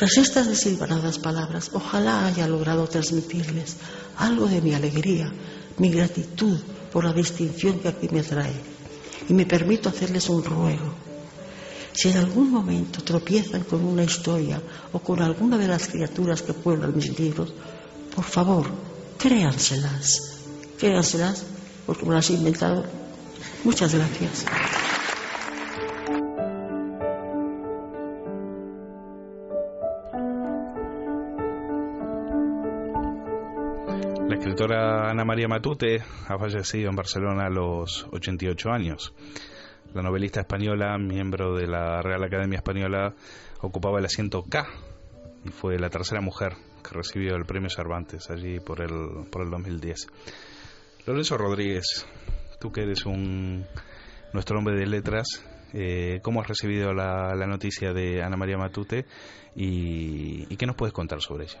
Tras estas desilvanadas palabras, ojalá haya logrado transmitirles algo de mi alegría, mi gratitud por la distinción que aquí me trae. Y me permito hacerles un ruego. Si en algún momento tropiezan con una historia o con alguna de las criaturas que pueblan mis libros, por favor, créanselas, porque me las he inventado. Muchas gracias. La escritora Ana María Matute ha fallecido en Barcelona a los 88 años. La novelista española, miembro de la Real Academia Española, ocupaba el asiento K y fue la tercera mujer que recibió el premio Cervantes allí por el 2010. Lorenzo Rodríguez, tú que eres nuestro hombre de letras, ¿cómo has recibido la noticia de Ana María Matute y qué nos puedes contar sobre ella?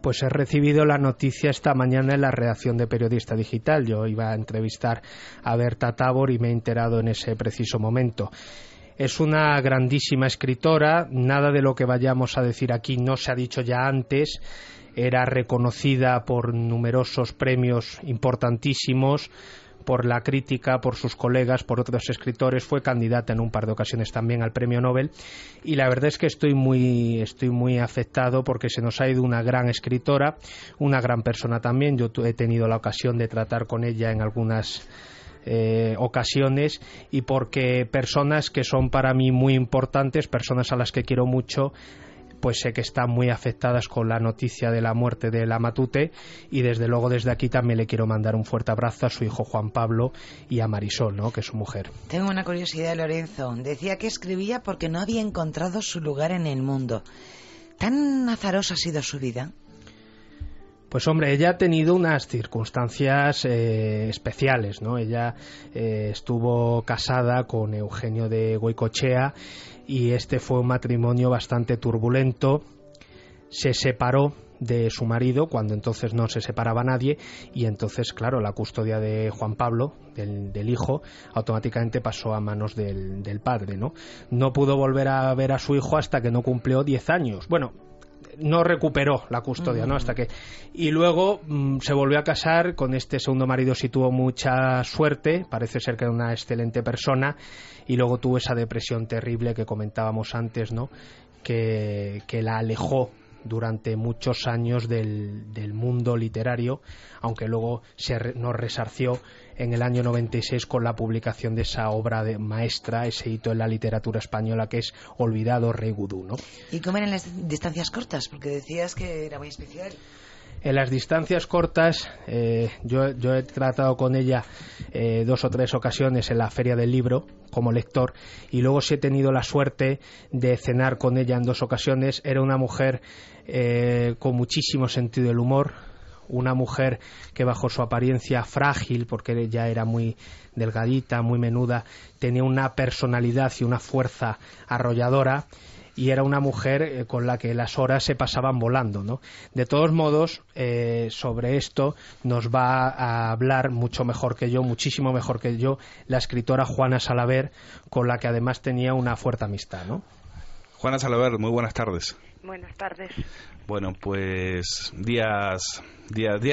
Pues he recibido la noticia esta mañana en la redacción de Periodista Digital. Yo iba a entrevistar a Berta Tábor y me he enterado en ese preciso momento. Es una grandísima escritora, nada de lo que vayamos a decir aquí no se ha dicho ya antes. Era reconocida por numerosos premios importantísimos, por la crítica, por sus colegas, por otros escritores. Fue candidata en un par de ocasiones también al premio Nobel y la verdad es que estoy muy afectado porque se nos ha ido una gran escritora, una gran persona también. Yo he tenido la ocasión de tratar con ella en algunas ocasiones y porque personas que son para mí muy importantes, personas a las que quiero mucho, pues sé que están muy afectadas con la noticia de la muerte de la Matute y desde luego desde aquí también le quiero mandar un fuerte abrazo a su hijo Juan Pablo y a Marisol, ¿no?, que es su mujer. Tengo una curiosidad, Lorenzo. Decía que escribía porque no había encontrado su lugar en el mundo. ¿Tan azarosa ha sido su vida? Pues hombre, ella ha tenido unas circunstancias especiales, ¿no? Ella estuvo casada con Eugenio de Goicoechea y este fue un matrimonio bastante turbulento. Se separó de su marido cuando entonces no se separaba nadie y entonces, claro, la custodia de Juan Pablo, del hijo, automáticamente pasó a manos del padre, ¿no? No pudo volver a ver a su hijo hasta que no cumplió 10 años. Bueno, no recuperó la custodia, ¿no? Hasta que... Y luego se volvió a casar con este segundo marido. Sí tuvo mucha suerte, parece ser que era una excelente persona, y luego tuvo esa depresión terrible que comentábamos antes, ¿no?, que la alejó durante muchos años del mundo literario, aunque luego nos resarció en el año 96 con la publicación de esa obra maestra, ese hito en la literatura española que es Olvidado Rey Gudú, ¿no? ¿Y cómo eran las distancias cortas? Porque decías que era muy especial. En las distancias cortas, yo he tratado con ella 2 o 3 ocasiones en la Feria del Libro como lector y luego sí he tenido la suerte de cenar con ella en 2 ocasiones. Era una mujer con muchísimo sentido del humor, una mujer que bajo su apariencia frágil, porque ella era muy delgadita, muy menuda, tenía una personalidad y una fuerza arrolladora. Y era una mujer con la que las horas se pasaban volando, ¿no? De todos modos, sobre esto nos va a hablar mucho mejor que yo, muchísimo mejor que yo, la escritora Juana Salaver, con la que además tenía una fuerte amistad, ¿no? Juana Salaver, muy buenas tardes. Buenas tardes. Bueno, pues días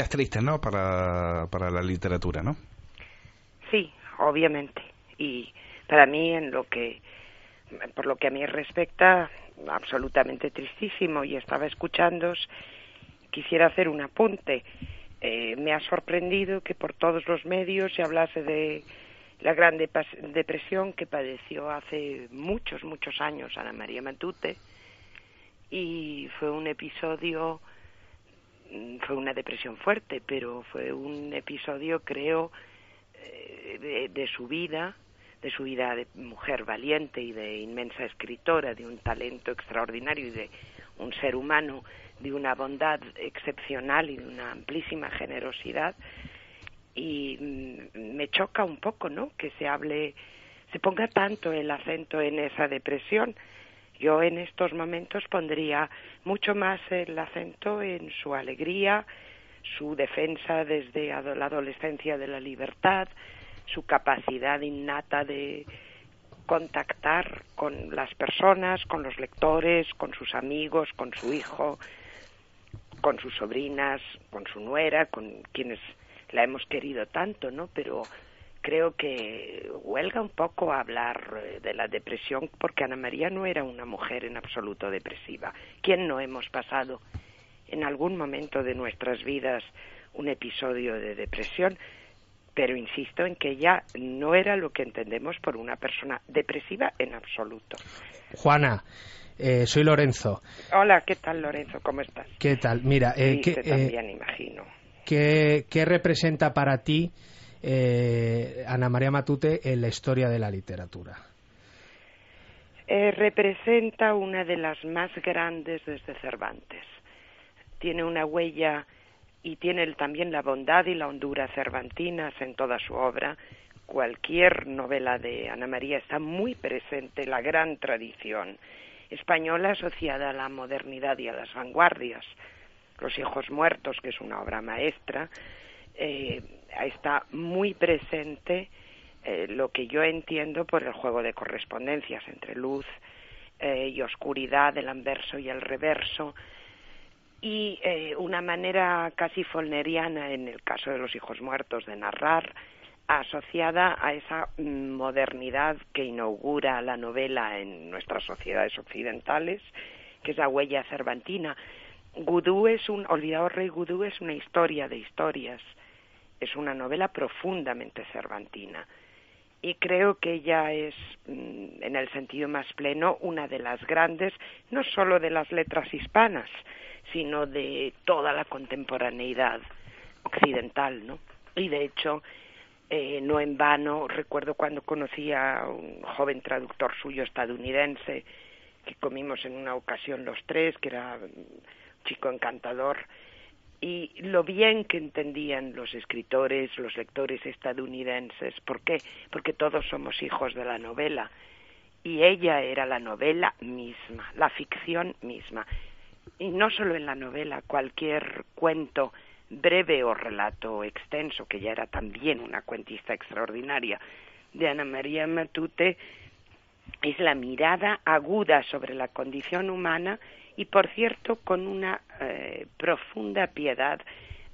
tristes, ¿no?, para la literatura, ¿no? Sí, obviamente. Y para mí, por lo que a mí respecta, absolutamente tristísimo. Y estaba escuchándoos, quisiera hacer un apunte. Me ha sorprendido que por todos los medios se hablase de la gran depresión que padeció hace muchos años Ana María Matute, y fue un episodio, fue una depresión fuerte, pero fue un episodio, creo, de su vida de mujer valiente y de inmensa escritora, de un talento extraordinario y de un ser humano de una bondad excepcional y de una amplísima generosidad. Y me choca un poco, ¿no?, que se ponga tanto el acento en esa depresión. Yo en estos momentos pondría mucho más el acento en su alegría, su defensa desde la adolescencia de la libertad, su capacidad innata de contactar con las personas, con los lectores, con sus amigos, con su hijo, con sus sobrinas, con su nuera, con quienes la hemos querido tanto, ¿no? Pero creo que huelga un poco hablar de la depresión, porque Ana María no era una mujer en absoluto depresiva. ¿Quién no hemos pasado en algún momento de nuestras vidas un episodio de depresión? Pero insisto en que ella no era lo que entendemos por una persona depresiva en absoluto. Juana, soy Lorenzo. Hola, ¿qué tal, Lorenzo? ¿Cómo estás? ¿Qué tal? Mira, también imagino. ¿Qué representa para ti Ana María Matute en la historia de la literatura? Representa una de las más grandes desde Cervantes. Tiene una huella y tiene también la bondad y la hondura cervantinas en toda su obra. Cualquier novela de Ana María está muy presente la gran tradición española asociada a la modernidad y a las vanguardias. Los hijos muertos, que es una obra maestra, está muy presente lo que yo entiendo por el juego de correspondencias entre luz y oscuridad, el anverso y el reverso, y una manera casi follneriana en el caso de los hijos muertos de narrar, asociada a esa modernidad que inaugura la novela en nuestras sociedades occidentales, que es la huella cervantina. Olvidado Rey Gudú es una historia de historias, es una novela profundamente cervantina, y creo que ella es, en el sentido más pleno, una de las grandes, no solo de las letras hispanas, sino de toda la contemporaneidad occidental, ¿no? Y de hecho, no en vano, recuerdo cuando conocí a un joven traductor suyo estadounidense, que comimos en una ocasión los tres, que era chico encantador, y lo bien que entendían los escritores, los lectores estadounidenses. ¿Por qué? Porque todos somos hijos de la novela, y ella era la novela misma, la ficción misma. Y no solo en la novela, cualquier cuento breve o relato extenso, que ya era también una cuentista extraordinaria, de Ana María Matute, es la mirada aguda sobre la condición humana, y por cierto con una profunda piedad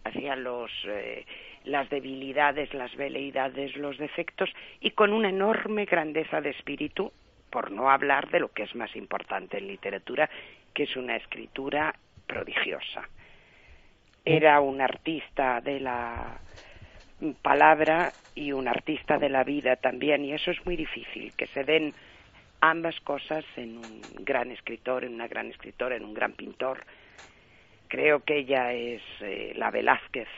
hacia las debilidades, las veleidades, los defectos, y con una enorme grandeza de espíritu, por no hablar de lo que es más importante en literatura, que es una escritura prodigiosa. Era un artista de la palabra y un artista de la vida también, y eso es muy difícil, que se den ambas cosas en un gran escritor, en una gran escritora, en un gran pintor. Creo que ella es la Velázquez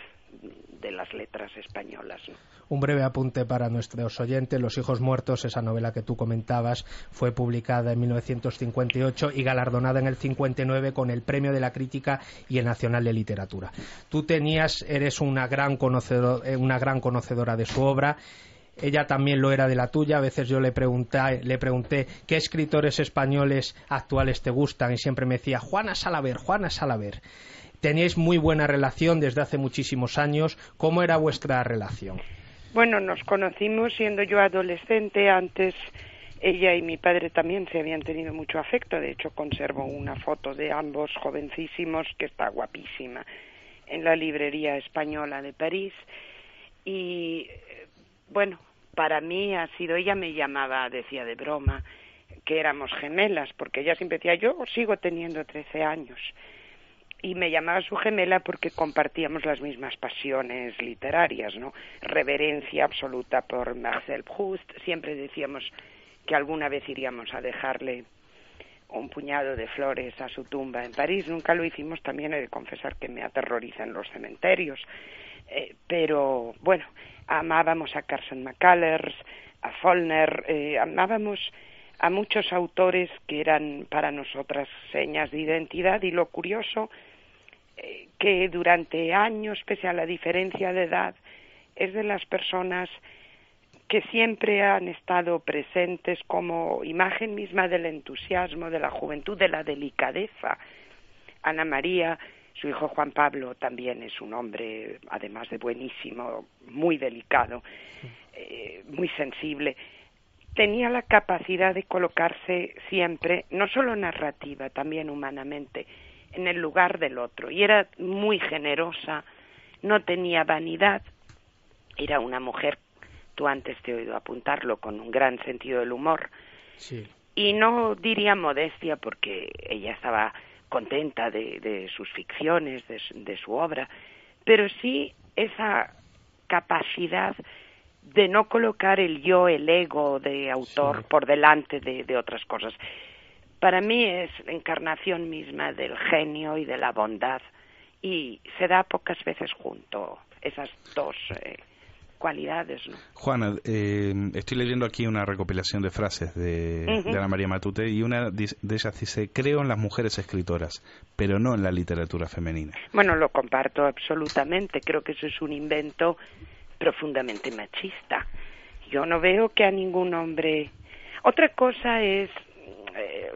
de las letras españolas, ¿no? Un breve apunte para nuestros oyentes. Los hijos muertos, esa novela que tú comentabas, fue publicada en 1958 y galardonada en el 59 con el Premio de la Crítica y el Nacional de Literatura. Tú eres una gran conocedora de su obra. Ella también lo era de la tuya. A veces yo le pregunté qué escritores españoles actuales te gustan, y siempre me decía Juana Salaver. Teníais muy buena relación desde hace muchísimos años. ¿Cómo era vuestra relación? Bueno, nos conocimos siendo yo adolescente. Antes ella y mi padre también se habían tenido mucho afecto. De hecho, conservo una foto de ambos jovencísimos que está guapísima en la librería española de París. Y bueno, para mí ella me llamaba, decía de broma, que éramos gemelas, porque ella siempre decía, yo sigo teniendo 13 años. Y me llamaba su gemela porque compartíamos las mismas pasiones literarias, ¿no? Reverencia absoluta por Marcel Proust. Siempre decíamos que alguna vez iríamos a dejarle un puñado de flores a su tumba en París. Nunca lo hicimos, también he de confesar que me aterrorizan los cementerios. Pero bueno, amábamos a Carson McCullers, a Faulkner, amábamos a muchos autores que eran para nosotras señas de identidad. Y lo curioso, que durante años, pese a la diferencia de edad, es de las personas que siempre han estado presentes como imagen misma del entusiasmo, de la juventud, de la delicadeza. Ana María, su hijo Juan Pablo, también es un hombre, además de buenísimo, muy delicado, muy sensible. tenía la capacidad de colocarse siempre, no solo narrativa, también humanamente, en el lugar del otro. Y era muy generosa, no tenía vanidad, era una mujer, tú antes te he oído apuntarlo, con un gran sentido del humor. Sí. Y no diría modestia porque ella estaba contenta de sus ficciones, de su obra, pero sí esa capacidad de no colocar el yo, el ego de autor por delante de otras cosas. Para mí es la encarnación misma del genio y de la bondad, y se da pocas veces junto esas dos cualidades, ¿no? Juana, estoy leyendo aquí una recopilación de frases de Ana María Matute, y una de ellas dice: creo en las mujeres escritoras, pero no en la literatura femenina. Bueno, lo comparto absolutamente. Creo que eso es un invento profundamente machista. Yo no veo que a ningún hombre... Otra cosa es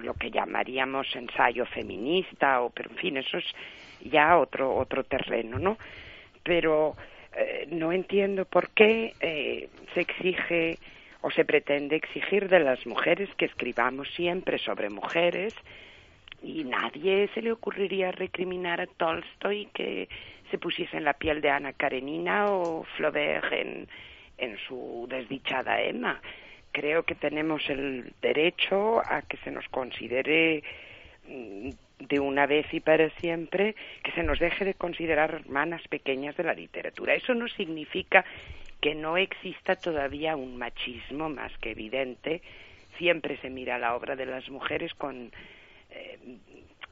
lo que llamaríamos ensayo feminista, pero en fin, eso es ya otro terreno, ¿no? Pero no entiendo por qué se exige o se pretende exigir de las mujeres que escribamos siempre sobre mujeres, y nadie se le ocurriría recriminar a Tolstoy que se pusiese en la piel de Ana Karenina o Flaubert en su desdichada Emma. Creo que tenemos el derecho a que se nos considere de una vez y para siempre, que se nos deje de considerar hermanas pequeñas de la literatura. Eso no significa que no exista todavía un machismo más que evidente. Siempre se mira la obra de las mujeres con...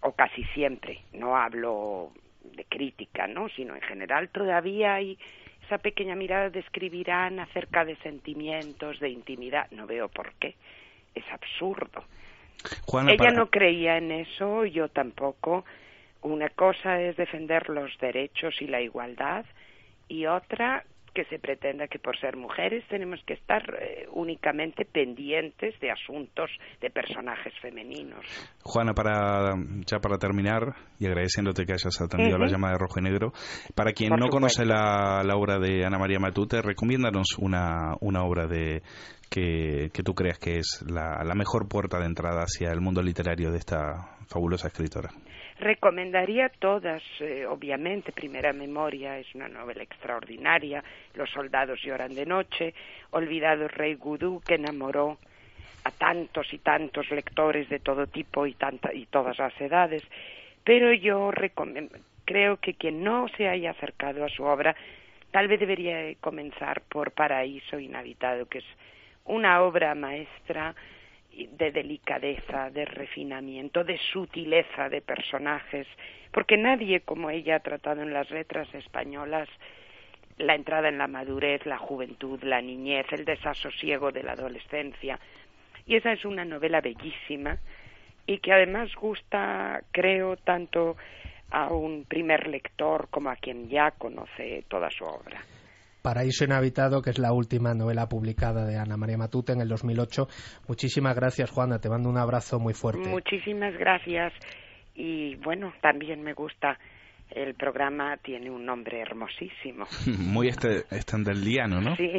o casi siempre, no hablo de crítica, ¿no?, sino en general todavía hay esa pequeña mirada de escribirán acerca de sentimientos, de intimidad. No veo por qué, es absurdo. Juana, ella no creía en eso, yo tampoco. Una cosa es defender los derechos y la igualdad, y otra que se pretenda que por ser mujeres tenemos que estar únicamente pendientes de asuntos de personajes femeninos. Juana, para terminar, y agradeciéndote que hayas atendido la llamada de Rojo y Negro, para quien no conoce la obra de Ana María Matute, recomiéndanos una obra que tú creas que es la mejor puerta de entrada hacia el mundo literario de esta fabulosa escritora. Recomendaría todas, obviamente. Primera Memoria es una novela extraordinaria, Los soldados lloran de noche, Olvidado Rey Gudú, que enamoró a tantos y tantos lectores de todo tipo y todas las edades. Pero yo creo que quien no se haya acercado a su obra tal vez debería comenzar por Paraíso Inhabitado, que es una obra maestra de delicadeza, de refinamiento, de sutileza de personajes, porque nadie como ella ha tratado en las letras españolas la entrada en la madurez, la juventud, la niñez, el desasosiego de la adolescencia. Y esa es una novela bellísima y que además gusta, creo, tanto a un primer lector como a quien ya conoce toda su obra. Paraíso Inhabitado, que es la última novela publicada de Ana María Matute en el 2008. Muchísimas gracias, Juana, te mando un abrazo muy fuerte. Muchísimas gracias, y bueno, también me gusta, el programa tiene un nombre hermosísimo. Muy estendeldiano, ¿no? Sí.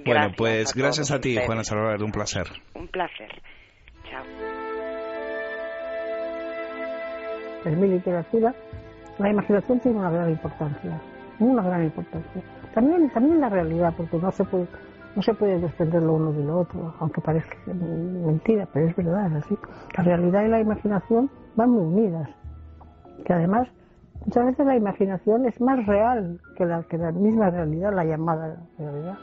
Bueno, pues gracias a ti, Juana Salvador, un placer. Un placer. Chao. En mi literatura, la imaginación tiene una gran importancia. También la realidad, porque no se puede desprender lo uno de lo otro, aunque parezca mentira, pero es verdad, es así. La realidad y la imaginación van muy unidas, que además muchas veces la imaginación es más real que la misma realidad, la llamada realidad.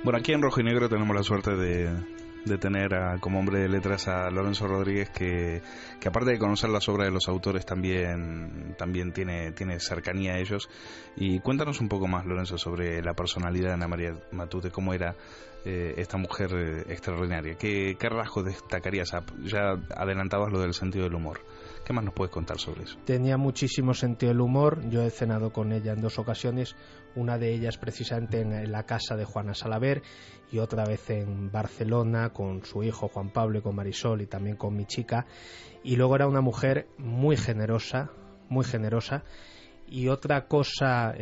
Bueno, aquí en Rojo y Negro tenemos la suerte de tener como hombre de letras a Lorenzo Rodríguez, que aparte de conocer las obras de los autores también tiene cercanía a ellos. Y cuéntanos un poco más, Lorenzo, sobre la personalidad de Ana María Matute. ¿Cómo era esta mujer extraordinaria? ¿Qué rasgos destacarías? Ya adelantabas lo del sentido del humor. ¿Qué más nos puedes contar sobre eso? Tenía muchísimo sentido del humor. Yo he cenado con ella en 2 ocasiones, una de ellas precisamente en la casa de Juana Salaver y otra vez en Barcelona con su hijo Juan Pablo y con Marisol y también con mi chica. Y luego era una mujer muy generosa Y otra cosa,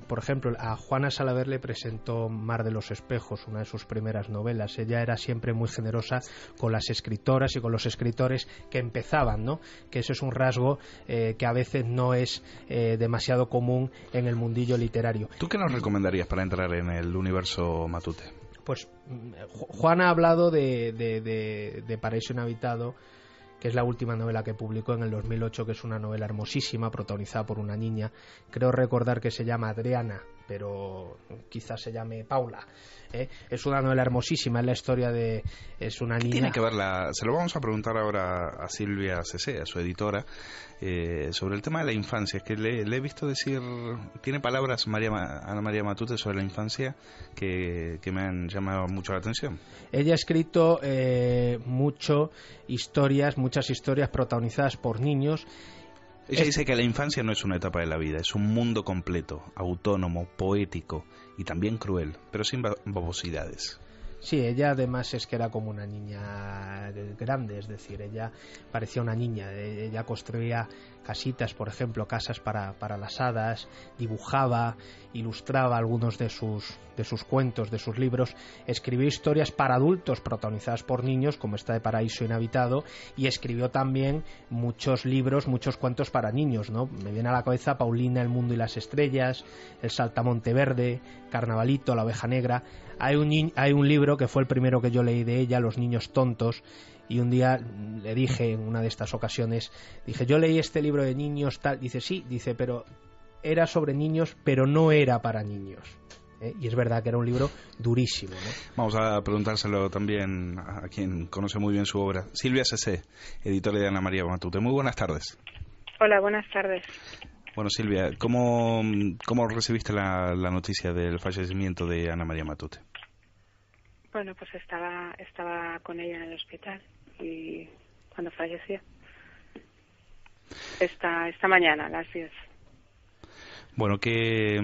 por ejemplo, a Juana Salaver le presentó Mar de los Espejos, una de sus primeras novelas. Ella era siempre muy generosa con las escritoras y con los escritores que empezaban, ¿no? Que ese es un rasgo que a veces no es demasiado común en el mundillo literario. ¿Tú qué nos recomendarías para entrar en el universo Matute? Pues Juana ha hablado de Paraíso Inhabitado, que es la última novela que publicó en el 2008, que es una novela hermosísima, protagonizada por una niña. Creo recordar que se llama Adriana, pero quizás se llame Paula. Es una novela hermosísima, es la historia de... es una niña... Tiene que verla, se lo vamos a preguntar ahora a Silvia Cecé, a su editora, sobre el tema de la infancia. Es que le he visto decir, tiene palabras Ana María Matute sobre la infancia que me han llamado mucho la atención. Ella ha escrito muchas historias protagonizadas por niños. Ella dice que la infancia no es una etapa de la vida, es un mundo completo, autónomo, poético y también cruel, pero sin babosidades. Sí, ella además es que era como una niña grande, es decir, ella parecía una niña. Ella construía casitas, por ejemplo, casas para las hadas, dibujaba, ilustraba algunos de sus cuentos, de sus libros, escribió historias para adultos protagonizadas por niños, como esta de Paraíso Inhabitado, y escribió también muchos libros, muchos cuentos para niños, ¿no? Me viene a la cabeza Paulina, El mundo y las estrellas, El saltamonte verde, Carnavalito, La oveja negra. Hay un libro que fue el primero que yo leí de ella, Los niños tontos, y un día le dije en una de estas ocasiones, dije, yo leí este libro de niños, tal, dice, sí, dice, pero era sobre niños, pero no era para niños. Y es verdad que era un libro durísimo, ¿no? Vamos a preguntárselo también a quien conoce muy bien su obra. Silvia Cecé, editora de Ana María Matute. Muy buenas tardes. Hola, buenas tardes. Bueno, Silvia, ¿cómo recibiste la noticia del fallecimiento de Ana María Matute? Bueno, pues estaba con ella en el hospital y cuando falleció. Esta mañana, a las 10. Bueno, ¿qué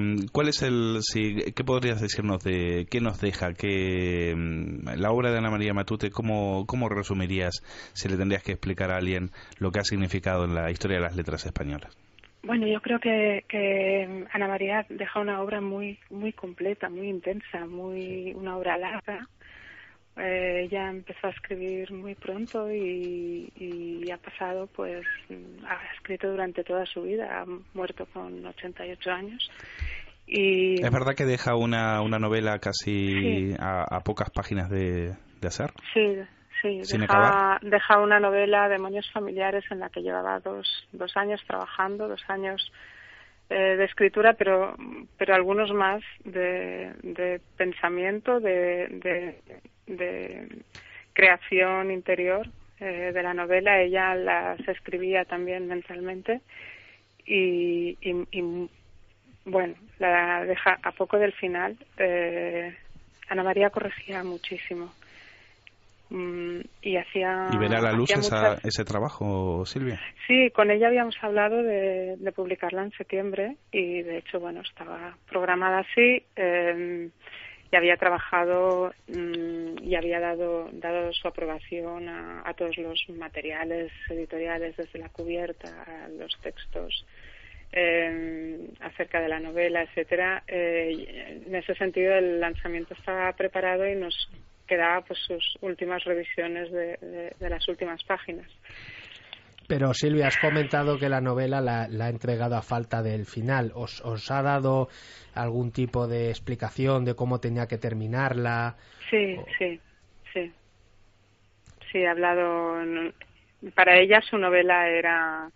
podrías decirnos de qué nos deja la obra de Ana María Matute? ¿Cómo resumirías, si le tendrías que explicar a alguien lo que ha significado en la historia de las letras españolas? Bueno, yo creo que Ana María deja una obra muy muy completa, muy intensa, una obra larga. Ella empezó a escribir muy pronto y ha pasado, pues, ha escrito durante toda su vida, ha muerto con 88 años. Y ¿es verdad que deja una novela casi a pocas páginas de hacer? Sí, deja una novela, Demonios familiares, en la que llevaba dos años trabajando, 2 años de escritura, pero algunos más de pensamiento, de creación interior de la novela. Ella las escribía también mentalmente y bueno, la deja a poco del final. Ana María corregía muchísimo. Y verá la luz ese trabajo, Silvia. Sí, con ella habíamos hablado de publicarla en septiembre y de hecho, bueno, estaba programada así. Y había trabajado y había dado su aprobación a todos los materiales editoriales, desde la cubierta a los textos acerca de la novela, etcétera. En ese sentido, el lanzamiento estaba preparado y nos quedaba, pues, sus últimas revisiones de las últimas páginas. Pero Silvia, has comentado que la novela la ha entregado a falta del final. ¿Os ha dado algún tipo de explicación de cómo tenía que terminarla? Sí, he hablado. Para ella su novela era,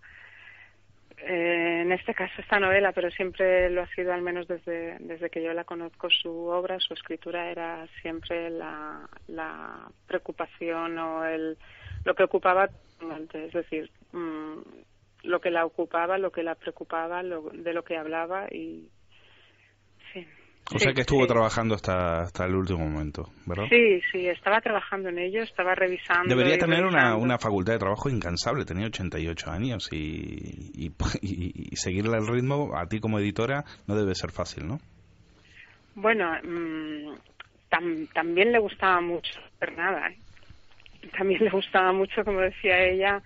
en este caso esta novela, pero siempre lo ha sido, al menos desde que yo la conozco, su obra, su escritura era siempre la preocupación o lo que ocupaba, es decir, lo que la ocupaba, lo que la preocupaba, de lo que hablaba. Y sí. O sea que estuvo trabajando hasta el último momento, ¿verdad? Sí, estaba trabajando en ello, estaba revisando. Debería tener una facultad de trabajo incansable, tenía 88 años y seguirle el ritmo, a ti como editora, no debe ser fácil, ¿no? Bueno, también le gustaba mucho, También le gustaba mucho, como decía ella,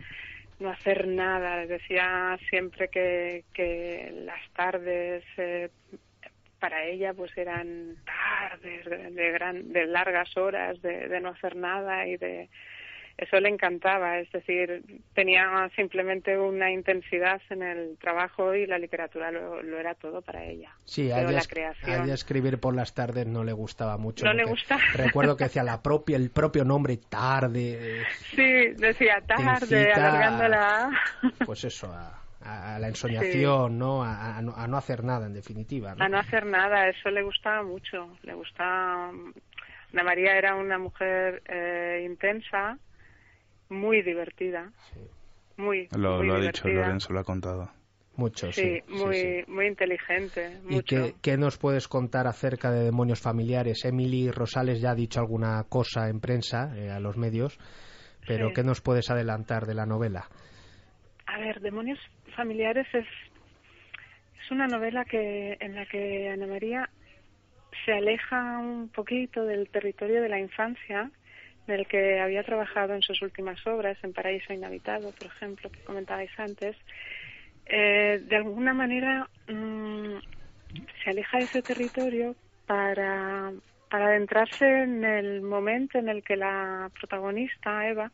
hacer nada. Decía siempre que las tardes para ella pues eran tardes de largas horas de no hacer nada, y eso le encantaba. Es decir, tenía simplemente una intensidad en el trabajo, y la literatura lo era todo para ella. Sí, a ella escribir por las tardes no le gustaba mucho. No le gusta. Recuerdo que decía el propio nombre, tarde. Sí, decía tarde, alargándola. Pues eso, a la ensoñación, sí. ¿No? A no hacer nada, en definitiva, ¿no? A no hacer nada, eso le gustaba mucho. Le gustaba. Ana María era una mujer intensa, muy divertida. Sí. Muy lo muy ha divertida. Dicho Lorenzo, lo ha contado. Mucho, sí. Muy inteligente. Mucho. ¿Y qué nos puedes contar acerca de Demonios Familiares? Emily Rosales ya ha dicho alguna cosa en prensa, a los medios, pero ¿qué nos puedes adelantar de la novela? A ver, Demonios Familiares es una novela en la que Ana María se aleja un poquito del territorio de la infancia, del que había trabajado en sus últimas obras, en Paraíso Inhabitado, por ejemplo, que comentabais antes. De alguna manera se aleja de ese territorio para adentrarse en el momento en el que la protagonista, Eva,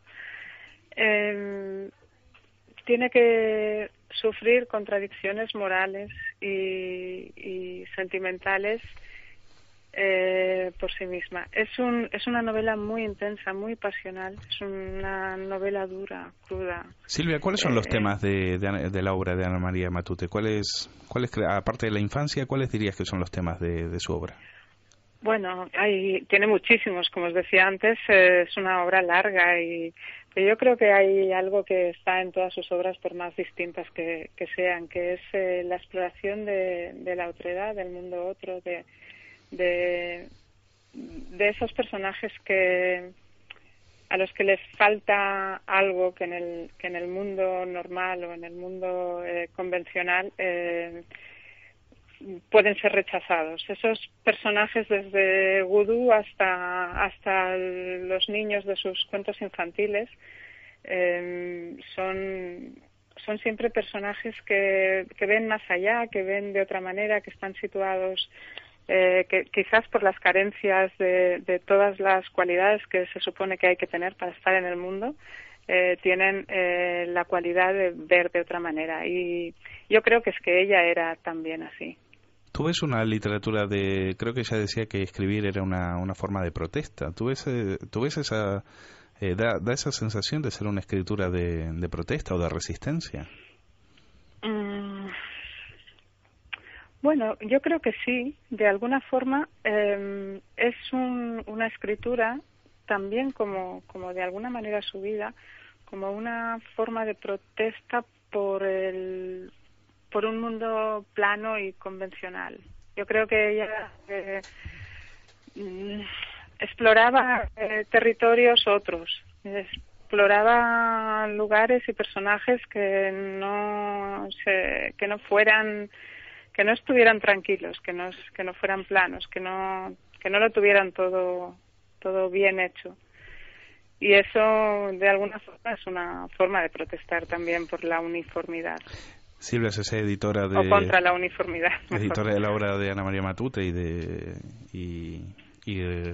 tiene que sufrir contradicciones morales y sentimentales por sí misma. Es una novela muy intensa, muy pasional. Es una novela dura, cruda. Silvia, ¿cuáles son los temas de la obra de Ana María Matute? ¿Cuáles, aparte de la infancia, cuáles dirías que son los temas de su obra? Bueno, tiene muchísimos, como os decía antes. Es una obra larga, pero yo creo que hay algo que está en todas sus obras, por más distintas que sean, que es la exploración de la otredad, del mundo otro, de esos personajes a los que les falta algo que en el mundo normal o en el mundo convencional pueden ser rechazados. Esos personajes, desde Gudú hasta los niños de sus cuentos infantiles, son siempre personajes que ven más allá, que ven de otra manera, que están situados que quizás por las carencias de todas las cualidades que se supone que hay que tener para estar en el mundo, tienen la cualidad de ver de otra manera. Y yo creo que es que ella era también así. ¿Tú ves una literatura creo que ella decía que escribir era una forma de protesta? ¿Tú ves esa, da esa sensación de ser una escritura de protesta o de resistencia? Bueno, yo creo que sí. De alguna forma es una escritura también como de alguna manera su vida, como una forma de protesta por un mundo plano y convencional. Yo creo que ella exploraba territorios otros, exploraba lugares y personajes que no estuvieran tranquilos, que no fueran planos, que no lo tuvieran todo bien hecho. Y eso, de alguna forma, es una forma de protestar también por la uniformidad. Silvia Cesé, editora o contra la uniformidad. Editora de la obra de Ana María Matute y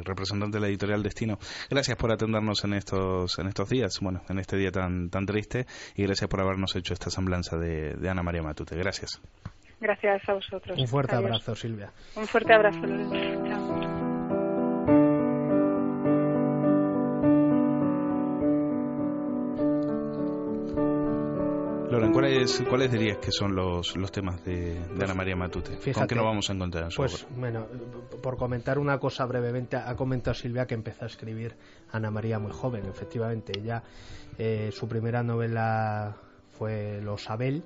representante de la editorial Destino. Gracias por atendernos en estos días, en este día tan triste, y gracias por habernos hecho esta semblanza de Ana María Matute. Gracias. Gracias a vosotros. Un fuerte abrazo, Silvia. Un fuerte abrazo, Lorenzo. Chao. Loren, ¿cuáles dirías que son los temas de Ana María Matute? Fíjate, ¿con qué nos vamos a encontrar en su obra? Bueno, por comentar una cosa brevemente, ha comentado Silvia que empezó a escribir Ana María muy joven. Efectivamente, ella, su primera novela fue Los Abel,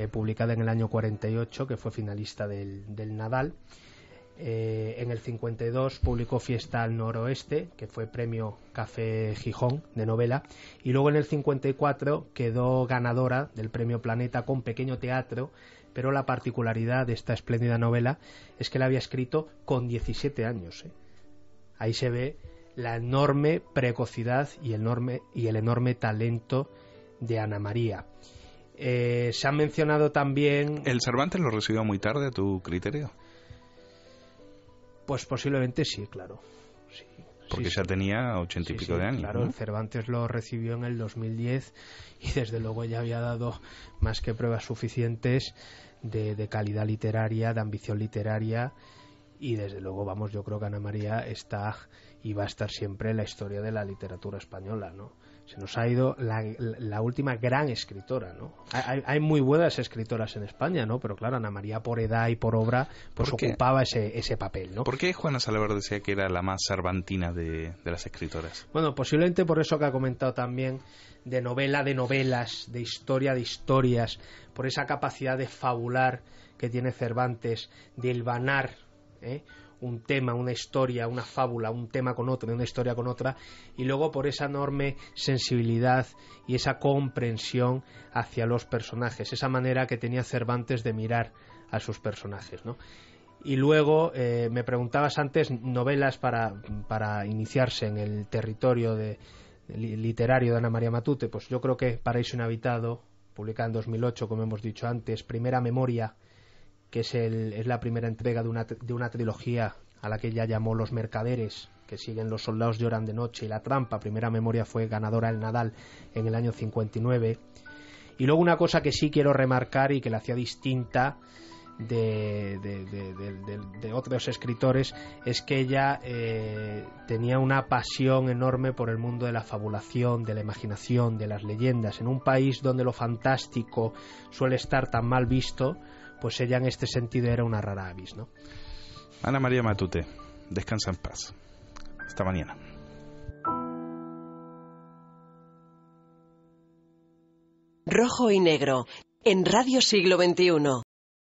publicada en el año 48, que fue finalista del Nadal. En el 52 publicó Fiesta al Noroeste, que fue premio Café Gijón de novela, y luego en el 54 quedó ganadora del premio Planeta con Pequeño Teatro, pero la particularidad de esta espléndida novela es que la había escrito con 17 años. Ahí se ve la enorme precocidad y el enorme talento de Ana María. Se ha mencionado también... ¿El Cervantes lo recibió muy tarde, a tu criterio? Pues posiblemente sí, claro. Sí, porque ya tenía 80 y pico de años. Claro, ¿no? El Cervantes lo recibió en el 2010 y desde luego ya había dado más que pruebas suficientes de calidad literaria, de ambición literaria, y desde luego, vamos, yo creo que Ana María está y va a estar siempre en la historia de la literatura española, ¿no? Se nos ha ido la última gran escritora, ¿no? Hay muy buenas escritoras en España, ¿no? Pero claro, Ana María por edad y por obra pues ocupaba ese papel, ¿no? ¿Por qué Juana Salabert decía que era la más cervantina de las escritoras? Bueno, posiblemente por eso que ha comentado también, de novela, de novelas, de historias, por esa capacidad de fabular que tiene Cervantes, de hilvanar un tema, una historia, una fábula, un tema con otro, una historia con otra, y luego por esa enorme sensibilidad y esa comprensión hacia los personajes, esa manera que tenía Cervantes de mirar a sus personajes, ¿no? Y luego me preguntabas antes novelas para iniciarse en el territorio literario de Ana María Matute. Pues yo creo que Paraíso Inhabitado, publicada en 2008, como hemos dicho antes, Primera Memoria, que es la primera entrega de una trilogía a la que ella llamó Los Mercaderes, que siguen Los soldados lloran de noche y La trampa. Primera Memoria fue ganadora del Nadal en el año 59. Y luego una cosa que sí quiero remarcar y que la hacía distinta de otros escritores es que ella tenía una pasión enorme por el mundo de la fabulación, de la imaginación, de las leyendas. En un país donde lo fantástico suele estar tan mal visto, pues ella en este sentido era una rara avis, ¿no? Ana María Matute, descansa en paz. Hasta mañana. Rojo y Negro, en Radio Siglo XXI.